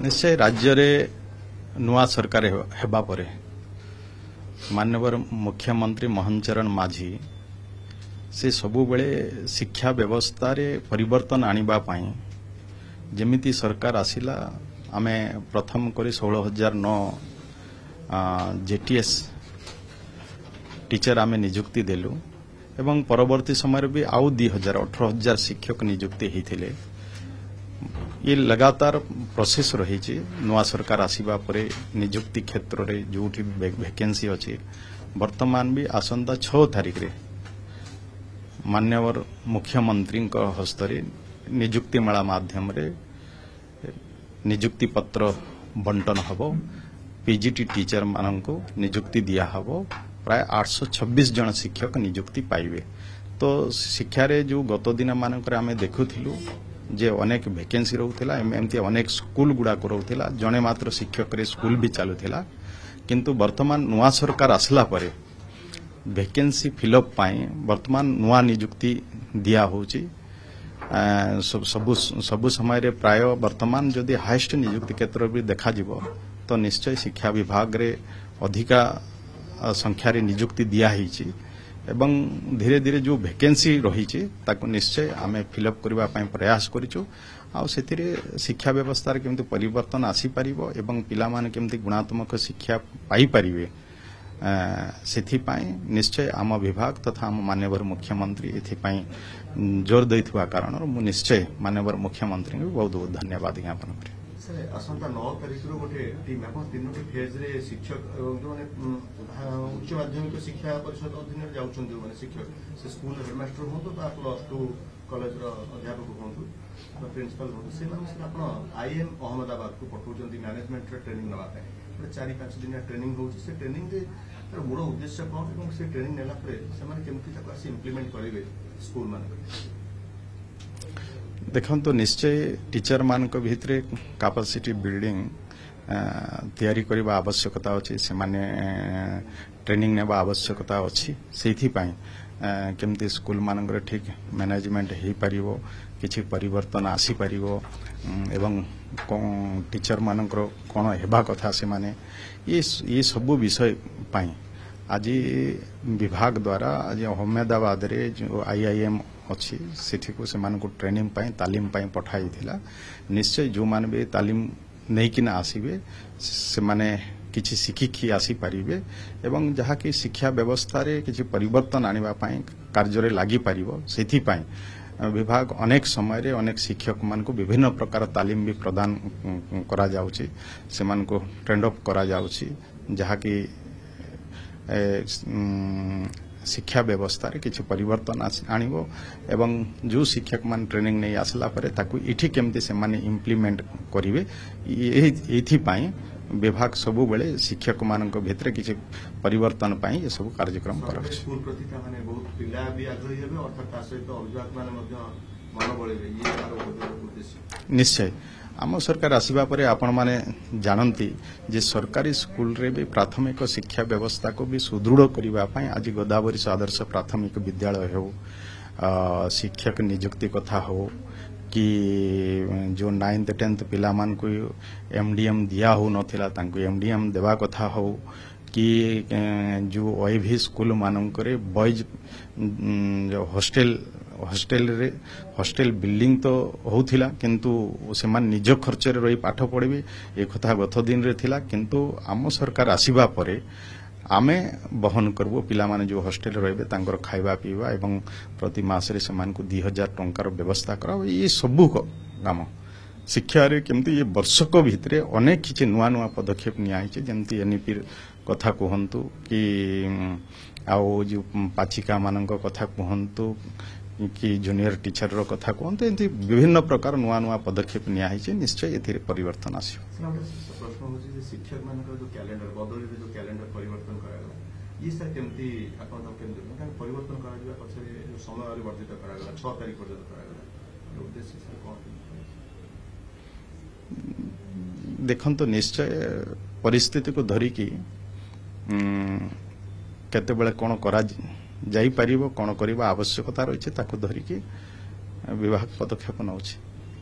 निश्चय राज्य रे नुआ सरकार हेबा परे माननीय मुख्यमंत्री मोहन चरण माझी से सबु बेले शिक्षा व्यवस्था रे परिवर्तन आनिबा पाई जेमिति सरकार आसिला आमे प्रथम करी 16,009 जेटीएस टीचर आमे नियुक्ति देलु एवं परवर्ती समय भी आउ 2,000-18,000 शिक्षक नियुक्ति होइथिले। ये लगातार प्रोसेस रही नुआ सरकार आसीबा परे नियुक्ति क्षेत्र रे जोठी वैकेंसी अछि वर्तमान भी आसंता 6 तारिख रे माननीय मुख्यमंत्री हस्तरे नियुक्ति मेला माध्यम रे नियुक्ति पत्र बंटन हबो। पीजीटी टीचर माननको नियुक्ति दिया हबो। प्राय 826 जन शिक्षक नियुक्ति पाइबे। तो शिक्षा रे जो गत दिन मानकर आमे देखुथिलु जे अनेक वैकेंसी रहउथिला एमती अनेक स्कूल गुडा को रहउथिला जने मात्र शिक्षक रे स्कूल भी चालुथिला किंतु वर्तमान नुआ सरकार आसला परे वैकेंसी फिलअप पाई वर्तमान नुआ नियुक्ति दिया होची। सबु समय रे प्राय वर्तमान जदि हाईएस्ट नियुक्ति क्षेत्र भी देखा जिवो तो निश्चय शिक्षा विभाग रे अधिका संख्या रे नियुक्ति दिया हिची एवं धीरे धीरे जो वैकेंसी रही ताको निश्चय आमे फिलअप करबा पई प्रयास करिचु। आ सेतिरे शिक्षा व्यवस्था रे केमति परिवर्तन आसी परिबो एवं पिला माने केमति गुणात्मक शिक्षा पाई परिबे सेथि पई निश्चय आम विभाग तथा आम माननीय मुख्यमंत्री एथि पई जोर दैथुवा कारण मु निश्चय माननीय मुख्यमंत्री को बहुत बहुत धन्यवाद ज्ञापन करी। सर असंता 9 तारिख रो गोटे टीम अपन तीनोटी फेज रे शिक्षक जो उच्च माध्यमिक शिक्षा परिषद अधीन रे जाउछन्ती माने शिक्षक से स्कूल हेडमास्टर हो तो प्लस 2 कॉलेज रो अध्यापक होंतु प्रिंसिपल हो से माने से अपन आईएम अहमदाबाद को पठौछन्ती मैनेजमेंट रे ट्रेनिंग नवा पे 4-5 दिन ट्रेनिंग हो से ट्रेनिंग दे तर मूल उद्देश्य कोन एवं से ट्रेनिंग नेला परे से माने केमति ताको आसी इंप्लीमेंट करिवे स्कूल माने देखो तो निश्चय टीचर मान को भितरे कैपेसिटी बिल्डिंग तैयारी करबा आवश्यकता अछि से माने ट्रेनिंग नेबा आवश्यकता अछि सेथि पई केमति स्कूल मानकर ठीक मैनेजमेंट हे परिबो किछि परिवर्तन आसी परिबो एवं टीचर मानकर कोन हेबा कथा से माने ये सब विषय पई आज विभाग द्वारा आज अहमदाबाद रे जो आईआईएम अच्छी सेठी को से मानको ट्रेनिंग पाई तालीम पाई पठाई थिला। निश्चय जो मान भी तालीम नहीं किना आसीबे से माने किछि शिखिकी आसी परिबे एवं जहा कि शिक्षा व्यवस्था रे किछि परिवर्तन आनिबा पाई कार्य रे लागि परिबो सेथि पाई विभाग अनेक समय रे अनेक शिक्षक मान को विभिन्न प्रकार तालीम भी प्रदान करा जाउची से मान को ट्रेंड अप करा जाउची जहा कि शिक्षा व्यवस्था रे किछि परिवर्तन आनिबो एवं जो शिक्षक मान ट्रेनिंग नहीं आसला परे ताकू इठी केमते से माने इंप्लीमेंट करिवे एथि पाई विभाग सबु बेले शिक्षक मानक भितर किछि परिवर्तन पाई ये सब कार्यक्रम करछ। स्कूल प्रति माने बहुत पिला भी आग्रही हेबे अर्थात ता सहित अभिभावक माने मध्य मनोबळेबे ये तार उद्देश्य निश्चय आम सरकार आसीबा परे आपण माने जानती जे सरकारी स्कूल रे भी प्राथमिक शिक्षा व्यवस्था को भी सुदृढ़ करबा पई आज गोदावरी आदर्श प्राथमिक विद्यालय हो शिक्षक नियुक्ति कथा हो कि जो 9th 10th पिला मान को एमडीएम दिया हो नथिला तांको एमडीएम देवा कथा हो कि जो ओएवी स्कूल मानकरे बॉयज जो हॉस्टेल बिल्डिंग तो होथिला किंतु से मान निज खर्च रे रही पाठ पढ़बे ए कथा गत दिन रे थिला किंतु आम सरकार आसीबा परे आमे बहन करबो पिला माने जो हॉस्टेल रहबे तांकर खाइबा पीबा एवं प्रति मास रे से मान को 2,000 टंकार व्यवस्था करा ये सबु काम शिक्षा रे केमती ये वर्षक भितरे अनेक किछि नुआ नुआ पदक्षेप निया हिचे जेमती एनईपी कथा कहंतु कि आउ जो पाचिका मानक कथा कहंतु कि जूनियर टीचर रो कथा कहंतु एंती विभिन्न प्रकार नुआ नुआ पदक्षेप निया हिचे निश्चय एथिरे परिवर्तन आसियो। प्रश्न होछि जे शिक्षक मानक जो कैलेंडर बदली रे जो कैलेंडर परिवर्तन करागला ये सर केमती आपण केमती कान परिवर्तन कराजिबा पछरे जो समय वाली वर्धित करागला 6 तारिख पर्यंत करागला उद्देश्य सर कोन देखन तो निश्चय परिस्थिति को धरी की केते बेले कोन करा जाई परिबो कोन करबा आवश्यकता रहिছে ताको धरी की विभाग पदक्षेप नउछि।